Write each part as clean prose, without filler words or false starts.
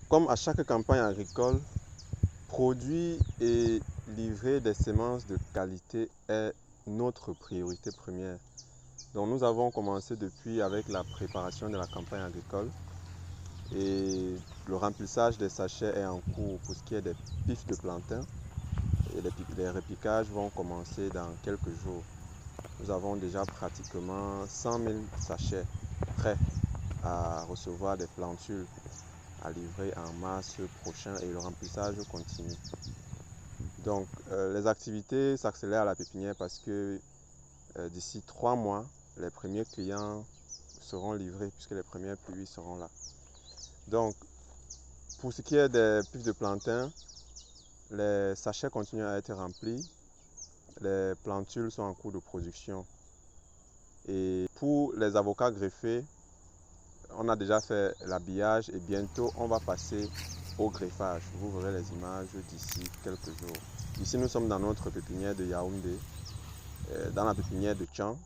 Comme à chaque campagne agricole, produire et livrer des semences de qualité est notre priorité première. Donc nous avons commencé depuis avec la préparation de la campagne agricole et le remplissage des sachets est en cours pour ce qui est des pifs de plantain et les repiquages vont commencer dans quelques jours. Nous avons déjà pratiquement 100 000 sachets prêts à recevoir des plantules à livrer en mars prochain et le remplissage continue. Donc les activités s'accélèrent à la pépinière parce que d'ici 3 mois, les premiers clients seront livrés puisque les premières pluies seront là. Donc pour ce qui est des pifs de plantain, les sachets continuent à être remplis, les plantules sont en cours de production. Et pour les avocats greffés, on a déjà fait l'habillage et bientôt on va passer au greffage. Vous verrez les images d'ici quelques jours. Ici nous sommes dans notre pépinière de Yaoundé, dans la pépinière de Tchang.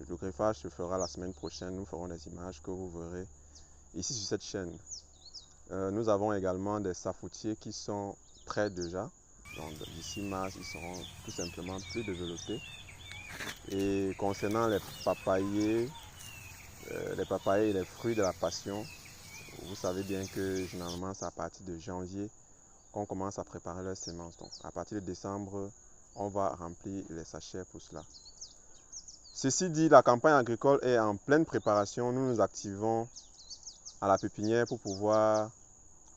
Le greffage se fera la semaine prochaine. Nous ferons des images que vous verrez ici sur cette chaîne. Nous avons également des safoutiers qui sont prêts déjà. Donc d'ici mars, ils seront tout simplement plus développés. Et concernant les papayers et les fruits de la passion, vous savez bien que généralement c'est à partir de janvier qu'on commence à préparer leurs semences. Donc à partir de décembre, on va remplir les sachets pour cela. Ceci dit, la campagne agricole est en pleine préparation. Nous nous activons à la pépinière pour pouvoir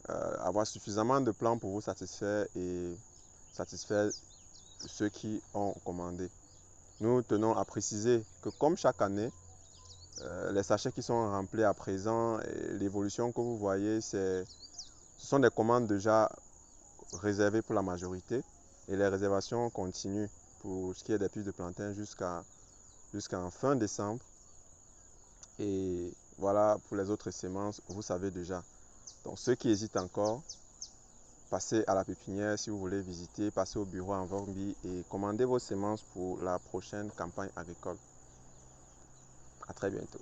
avoir suffisamment de plants pour vous satisfaire et satisfaire ceux qui ont commandé. Nous tenons à préciser que comme chaque année, les sachets qui sont remplis à présent, l'évolution que vous voyez, ce sont des commandes déjà réservées pour la majorité et les réservations continuent pour ce qui est des puces de plantain jusqu'en fin décembre. Et voilà pour les autres semences, vous savez déjà. Donc ceux qui hésitent encore, passez à la pépinière si vous voulez visiter, passez au bureau en Vormbi et commandez vos semences pour la prochaine campagne agricole. À très bientôt.